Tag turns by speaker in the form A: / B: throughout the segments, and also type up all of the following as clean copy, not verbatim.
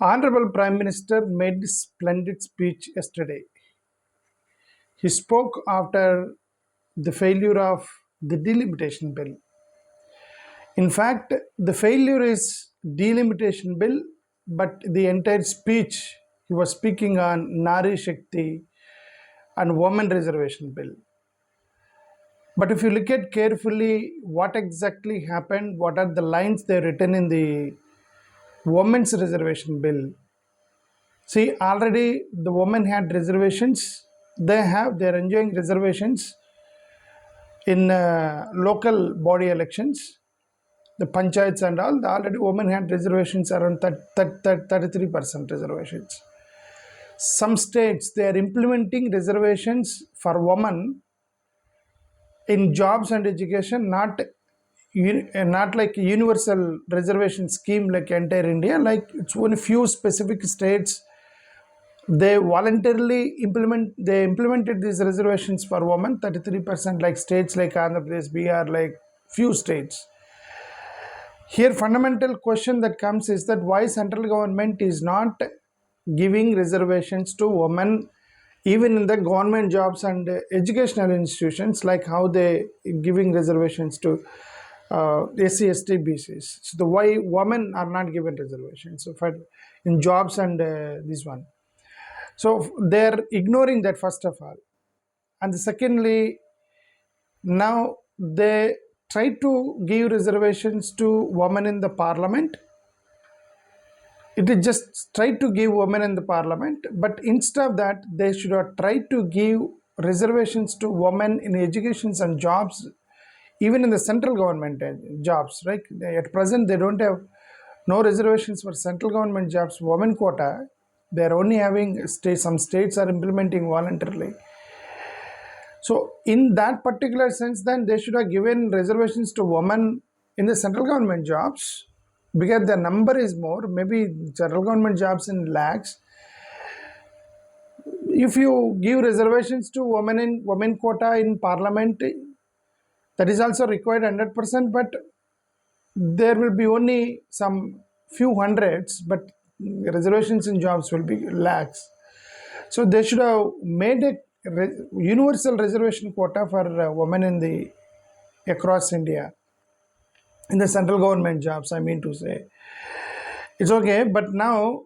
A: Honorable Prime Minister made a splendid speech yesterday. He spoke after the failure of the delimitation bill. In fact, the failure is delimitation bill, but the entire speech he was speaking on Nari Shakti and women reservation bill. But if you look at carefully what exactly happened, what are the lines they written in the women's reservation bill, see, already the women had reservations. They're enjoying reservations in local body elections, the panchayats and all. Already women had reservations around 33% reservations. Some states they are implementing reservations for women in jobs and education, not like a universal reservation scheme like entire India. Like it's only few specific states they voluntarily implemented these reservations for women 33%, like states like Andhra Pradesh, Bihar, like few states. Here fundamental question that comes is that why central government is not giving reservations to women even in the government jobs and educational institutions, like how they giving reservations to SC, ST, BCs. So why women are not given reservations so for in jobs and this one. So they're ignoring that first of all. And secondly, now they try to give reservations to women in the parliament. It is just try to give women in the parliament, but instead of that, they should have tried to give reservations to women in educations and jobs, even in the central government jobs, right? At present, they don't have no reservations for central government jobs, women quota. They're only having some states are implementing voluntarily. So in that particular sense, then they should have given reservations to women in the central government jobs because the number is more, maybe central government jobs in lakhs. If you give reservations to women in women quota in parliament, that is also required 100%, but there will be only some few hundreds, but reservations in jobs will be lakhs. So they should have made a universal reservation quota for women in the across India in the central government jobs, I mean to say. It's okay, but now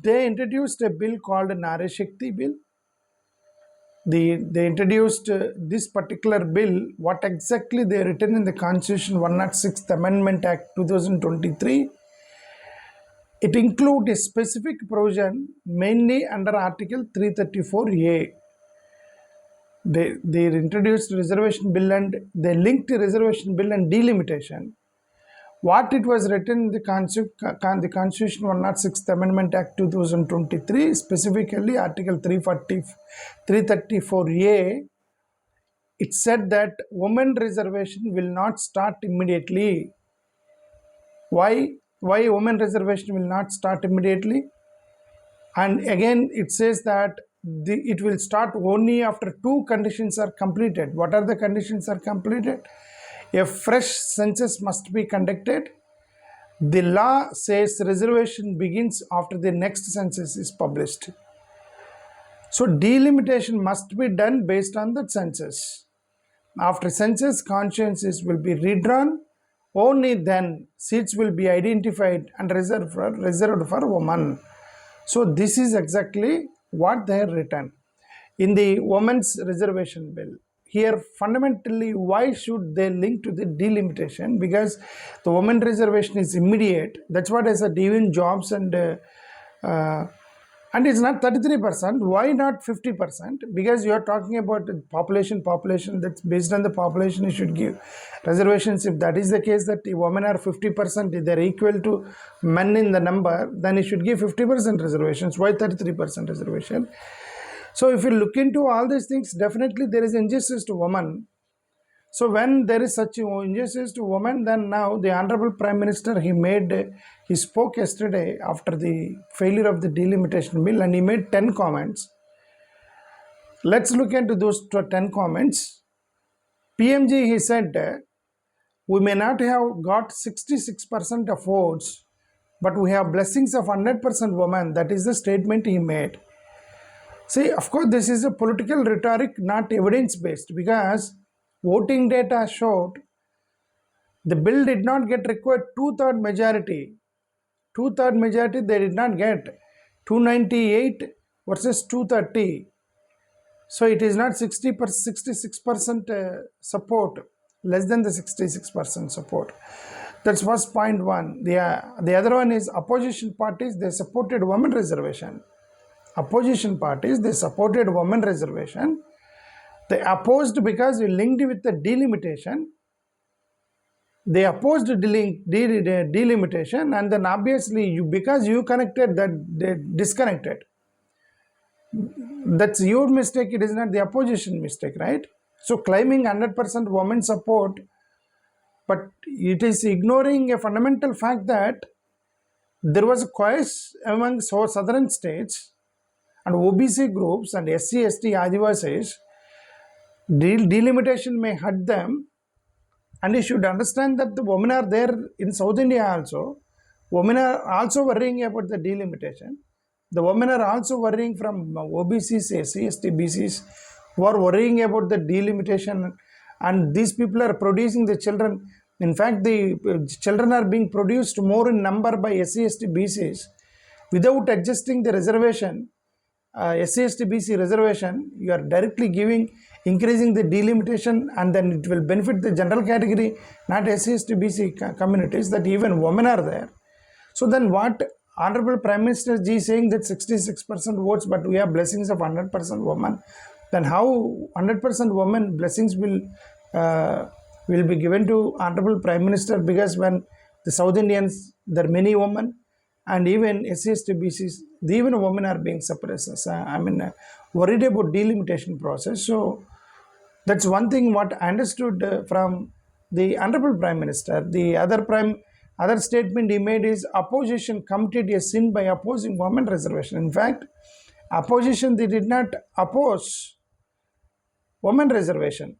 A: they introduced a bill called Nari Shakti bill. They introduced this particular bill, what exactly they written in the Constitution 106th Amendment Act 2023. It includes a specific provision mainly under Article 334A. They introduced reservation bill and they linked the reservation bill and delimitation. What it was written in the Constitution 106th Amendment Act 2023, specifically Article 334A, it said that women reservation will not start immediately. Why women reservation will not start immediately? And again, it says that it will start only after two conditions are completed. What are the conditions are completed? A fresh census must be conducted. The law says reservation begins after the next census is published. So delimitation must be done based on the census. After census, consciences will be redrawn. Only then seats will be identified and reserved for women. So this is exactly what they have written in the women's reservation bill. Here fundamentally, why should they link to the delimitation? Because the women reservation is immediate. That's what I said, even jobs and it's not 33%. Why not 50%? Because you are talking about population. That's based on the population you should give reservations. If that is the case, that the women are 50%, they're equal to men in the number, then you should give 50% reservations. Why 33% reservation? So if you look into all these things, definitely there is injustice to women. So when there is such injustice to women, then now the Honorable Prime Minister, he spoke yesterday after the failure of the delimitation bill and he made 10 comments. Let's look into those 10 comments. PMG, he said, we may not have got 66% of votes, but we have blessings of 100% women. That is the statement he made. See, of course, this is a political rhetoric, not evidence-based, because voting data showed the bill did not get required two-third majority. Two-third majority they did not get. 298 versus 230. So it is not 66% support, less than the 66% support. That's first point one. The other one is opposition parties, they supported women reservation. Opposition parties, they supported women reservation. They opposed because we linked with the delimitation. They opposed delimitation, and then obviously because you connected that, they disconnected. That's your mistake, it is not the opposition mistake, right? So claiming 100% women support, but it is ignoring a fundamental fact that there was a choice among southern states and OBC groups and SC, ST, Adivasis. Delimitation may hurt them, and you should understand that the women are there in South India also. Women are also worrying about the delimitation. The women are also worrying from OBCs, SC, ST, BCs, who are worrying about the delimitation, and these people are producing the children. In fact, the children are being produced more in number by SC, ST, BCs without adjusting the reservation. SC, ST, BC reservation, you are directly increasing the delimitation, and then it will benefit the general category, not SC, ST, BC communities, that even women are there. So then what Honorable Prime Minister Ji saying that 66% votes, but we have blessings of 100% women, then how 100% women blessings will be given to Honorable Prime Minister? Because when the South Indians, there are many women, and even SCs to BCs, even women are being suppressed. Worried about delimitation process. So that's one thing what I understood from the Honorable Prime Minister. The other statement he made is opposition committed a sin by opposing women reservation. In fact, opposition, they did not oppose women reservation.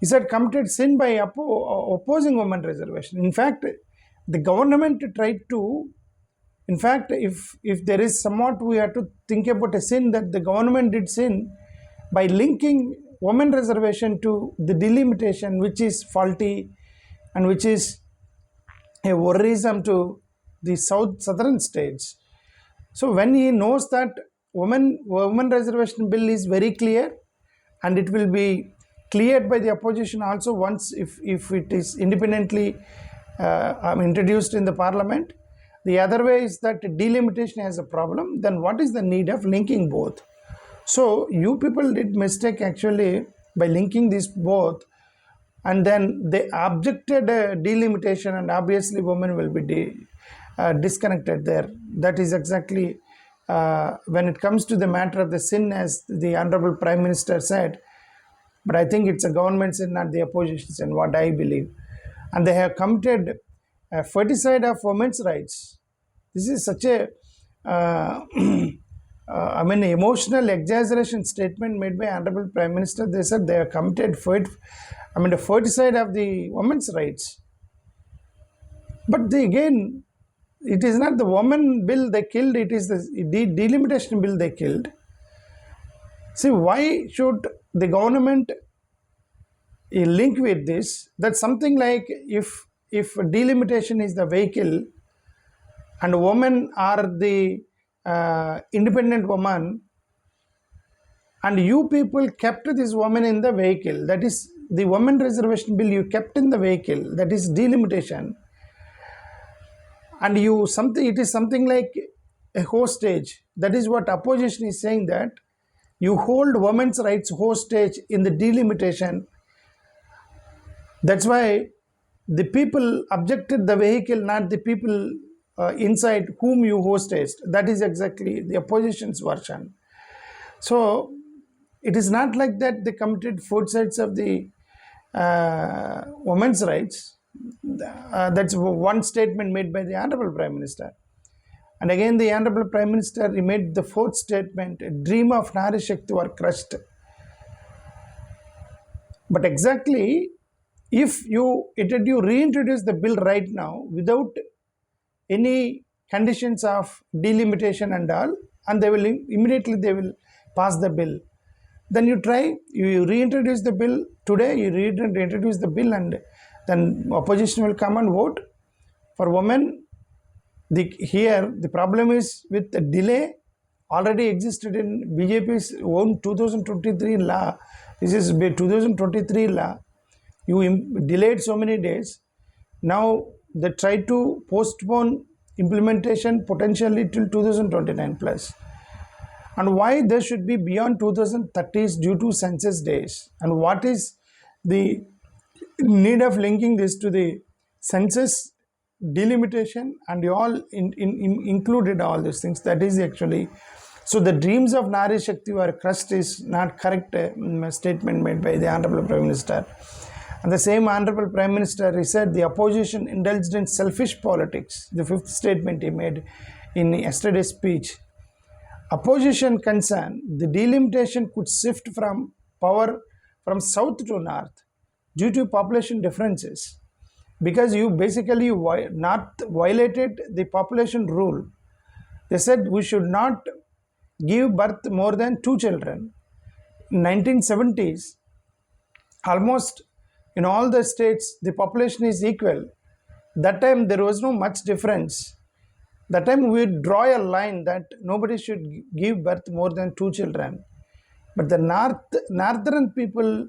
A: He said committed sin by opposing women reservation. In fact, the government tried to, in fact, if there is somewhat we have to think about a sin, that the government did sin by linking women reservation to the delimitation, which is faulty and which is a worrisome to the southern states. So when he knows that women reservation bill is very clear, and it will be cleared by the opposition also once if it is independently introduced in the parliament. The other way is that delimitation has a problem, then what is the need of linking both? So you people did mistake actually by linking these both, and then they objected delimitation, and obviously women will be disconnected there. That is exactly when it comes to the matter of the sin, as the Honorable Prime Minister said. But I think it's a government sin, not the opposition sin, what I believe. And they have committed a ferticide of women's rights. This is such a emotional exaggeration statement made by Honorable Prime Minister. They said they have committed the ferticide of the women's rights. But again, it is not the women bill they killed, it is the delimitation bill they killed. See, why should the government link with this? That's something like if delimitation is the vehicle and women are the independent woman, and you people kept this woman in the vehicle, that is the women reservation bill you kept in the vehicle, that is delimitation, and it is something like a hostage. That is what opposition is saying, that you hold women's rights hostage in the delimitation. That's why the people objected the vehicle, not the people inside whom you hosted. That is exactly the opposition's version. So it is not like that they committed foresights of the women's rights. That's one statement made by the Honorable Prime Minister. And again, the Honorable Prime Minister made the fourth statement, dream of Nari Shakti were crushed. But exactly, if you reintroduce the bill right now without any conditions of delimitation and all, and they will immediately they will pass the bill. Then you try, you reintroduce the bill today, you reintroduce the bill, and then opposition will come and vote. For women, here the problem is with the delay already existed in BJP's own 2023 law. This is 2023 law. You delayed so many days. Now they try to postpone implementation potentially till 2029 plus. And why they should be beyond 2030 is due to census days. And what is the need of linking this to the census delimitation, and you all included all these things? That is actually, so the dreams of Nari Shakti were crushed is not correct statement made by the Honorable Prime Minister. And the same Honorable Prime Minister, he said the opposition indulged in selfish politics. The fifth statement he made in yesterday's speech. Opposition concern, the delimitation could shift from power from south to north due to population differences, because you basically not violated the population rule. They said we should not give birth more than 2 children. In 1970s, almost in all the states, the population is equal. That time there was no much difference. That time we draw a line that nobody should give birth more than 2 children. But the northern people,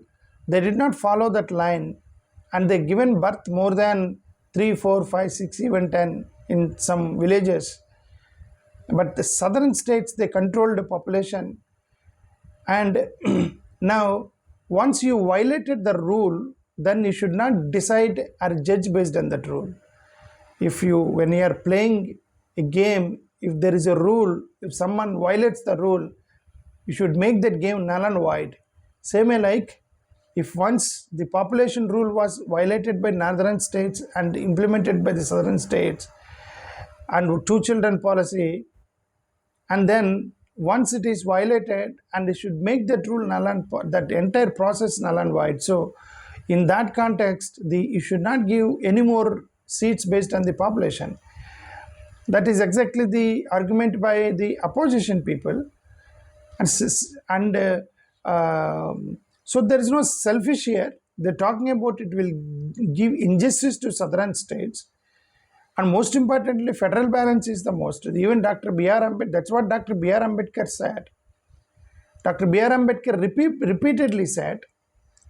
A: they did not follow that line, and they given birth more than 3, 4, 5, 6, even 10 in some villages. But the southern states, they controlled the population. And now, once you violated the rule, then you should not decide or judge based on that rule. When you are playing a game, if there is a rule, if someone violates the rule, you should make that game null and void. Same way, like if once the population rule was violated by northern states and implemented by the southern states, and 2 children policy, and then once it is violated, and they should make that rule null and that entire process null and void. So in that context, you should not give any more seats based on the population. That is exactly the argument by the opposition people. And so there is no selfish here. They're talking about it will give injustice to southern states. And most importantly, federal balance is the most. Even Dr. B.R. Ambedkar, that's what Dr. B.R. Ambedkar said. Dr. B.R. Ambedkar repeatedly said,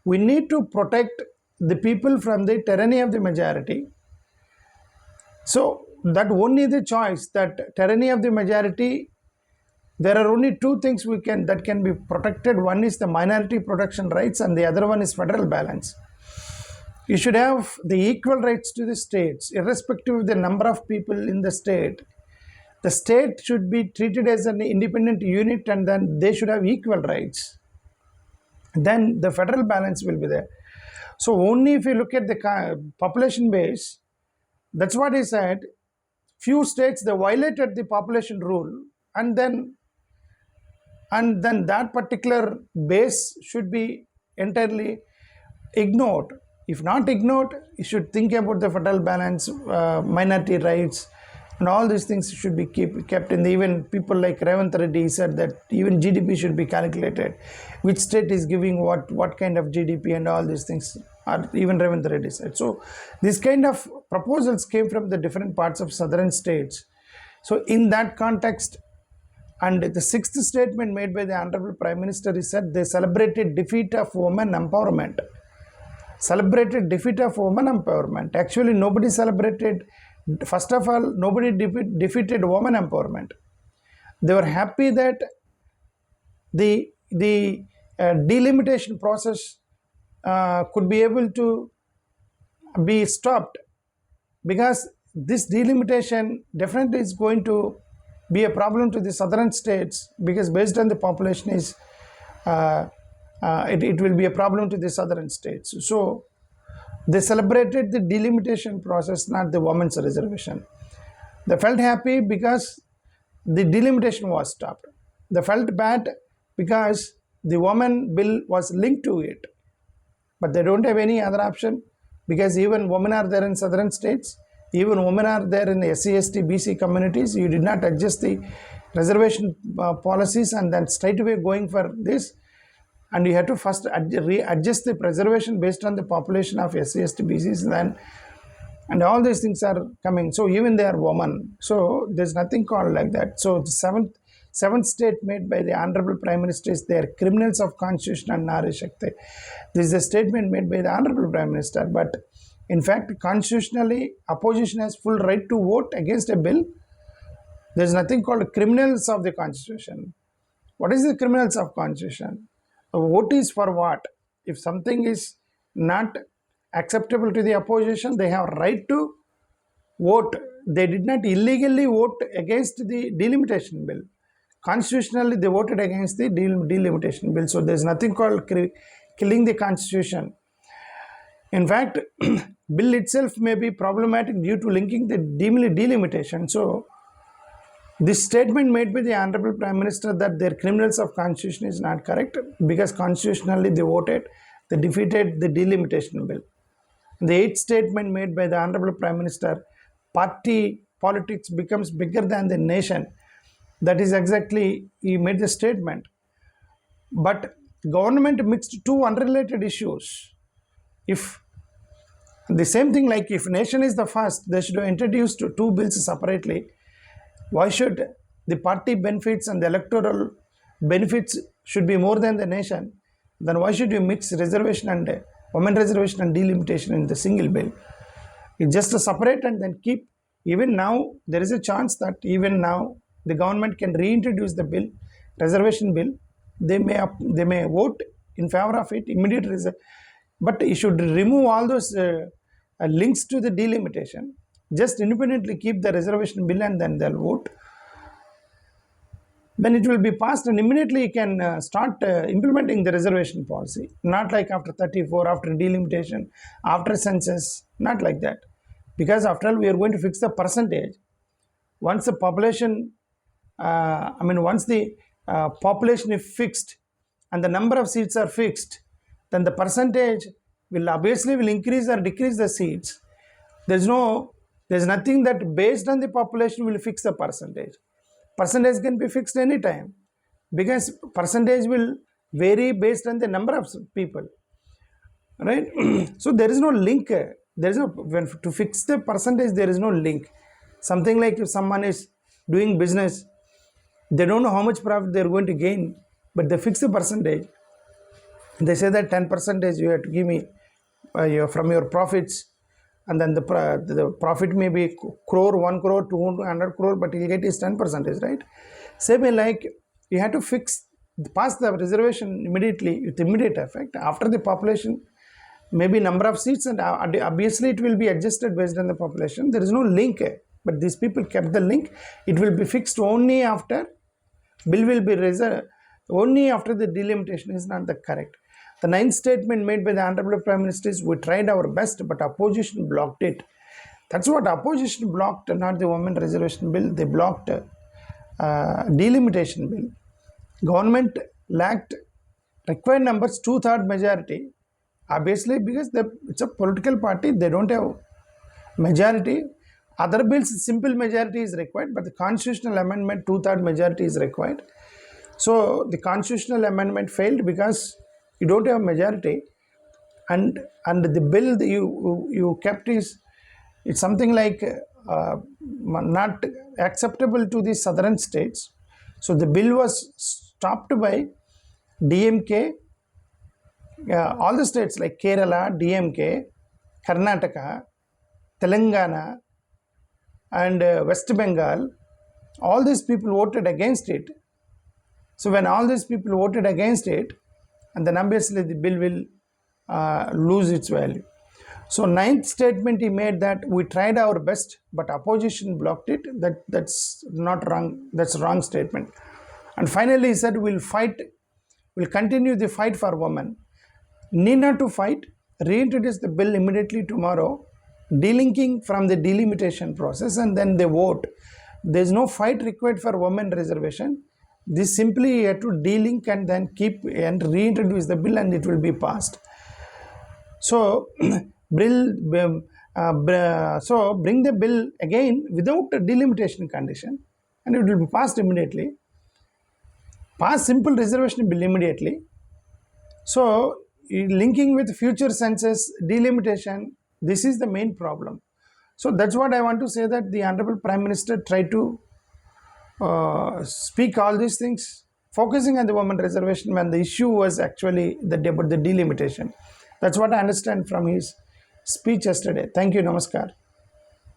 A: we need to protect the people from the tyranny of the majority. So that only the choice, that tyranny of the majority, there are only 2 things that can be protected. One is the minority protection rights, and the other one is federal balance. You should have the equal rights to the states, irrespective of the number of people in the state. The state should be treated as an independent unit, and then they should have equal rights. Then the federal balance will be there. So only if you look at the population base, that's what he said. Few states, they violated the population rule, and then that particular base should be entirely ignored. If not ignored, you should think about the federal balance, minority rights, and all these things should be kept in. Even people like Ramesh Reddy said that even GDP should be calculated. Which state is giving what kind of GDP, and all these things. Or even Ramesh Reddy said. So this kind of proposals came from the different parts of southern states. So in that context, and the 6th statement made by the Honorable Prime Minister, he said they celebrated defeat of women empowerment. Celebrated defeat of women empowerment. Actually, nobody celebrated. First of all, nobody defeated women empowerment. They were happy that the delimitation process could be able to be stopped, because this delimitation definitely is going to be a problem to the southern states, because based on the population is it will be a problem to the southern states. So they celebrated the delimitation process, not the women's reservation. They felt happy because the delimitation was stopped. They felt bad because the women bill was linked to it. But they don't have any other option, because even women are there in southern states. Even women are there in the SC, ST, BC communities. You did not adjust the reservation policies and then straight away going for this. And you have to first readjust the reservation based on the population of SC, ST, BCs, then, and all these things are coming. So even they are women. So there's nothing called like that. So the seventh state made by the Honorable Prime Minister is they are criminals of Constitution and Nari Shakti. This is a statement made by the Honorable Prime Minister. But in fact, constitutionally, opposition has full right to vote against a bill. There's nothing called criminals of the Constitution. What is the criminals of Constitution? A vote is for what? If something is not acceptable to the opposition, they have right to vote. They did not illegally vote against the delimitation bill. Constitutionally, they voted against the delimitation bill. So there's nothing called killing the Constitution. In fact, bill itself may be problematic due to linking the delimitation. So this statement made by the Honorable Prime Minister that they're criminals of Constitution is not correct, because constitutionally they voted, they defeated the delimitation bill. The eighth statement made by the Honorable Prime Minister, party politics becomes bigger than the nation. That is exactly, he made the statement. But government mixed two unrelated issues. If the same thing, like if nation is the first, they should have introduced two bills separately. Why should the party benefits and the electoral benefits should be more than the nation? Then why should you mix reservation and women reservation and delimitation in the single bill? It's just a separate and then keep. Even now, there is a chance that even now the government can reintroduce the bill, reservation bill. They may vote in favor of it, immediate but you should remove all those links to the delimitation. Just independently keep the reservation bill and then they'll vote. Then it will be passed and immediately you can start implementing the reservation policy. Not like after 34, after delimitation, after census, not like that. Because after all, we are going to fix the percentage. Once the population, once the population is fixed and the number of seats are fixed, then the percentage will obviously increase or decrease the seats. There's nothing that based on the population will fix the percentage. Percentage can be fixed anytime because percentage will vary based on the number of people, right? So there is no link. To fix the percentage, there is no link. Something like if someone is doing business, they don't know how much profit they're going to gain, but they fix the percentage. They say that 10% you have to give me from your profits, and then the profit may be crore, 1 crore, 200 crore, but you'll get is 10%, right? Same way, like you have to pass the reservation immediately with immediate effect after the population, maybe number of seats, and obviously it will be adjusted based on the population. There is no link, but these people kept the link. It will be fixed only after bill will be reserved, only after the delimitation is not the correct. The ninth statement made by the Honorable Prime Minister is, we tried our best, but opposition blocked it. That's what opposition blocked, not the women reservation bill. They blocked delimitation bill. Government lacked required numbers, 2/3 majority. Obviously, because it's a political party, they don't have majority. Other bills, simple majority is required, but the constitutional amendment, 2/3 majority is required. So the constitutional amendment failed because you don't have majority, and the bill that you kept is, it's something like not acceptable to the southern states. So the bill was stopped by DMK. All the states like Kerala, DMK, Karnataka, Telangana, and West Bengal, all these people voted against it. So when all these people voted against it, and then obviously the bill will lose its value. So ninth statement he made that we tried our best, but opposition blocked it. That's not wrong. That's a wrong statement. And finally he said, we'll continue the fight for women. Need not to fight. Reintroduce the bill immediately tomorrow, delinking from the delimitation process, and then they vote. There's no fight required for women reservation. This simply you have to delink and then keep and reintroduce the bill, and it will be passed. So bill So bring the bill again without a delimitation condition, and it will be passed immediately. Pass simple reservation bill immediately. So linking with future census delimitation, this is the main problem. So that's what I want to say, that the Honorable Prime Minister tried to speak all these things, focusing on the women reservation when the issue was actually about the delimitation. That's what I understand from his speech yesterday. Thank you. Namaskar.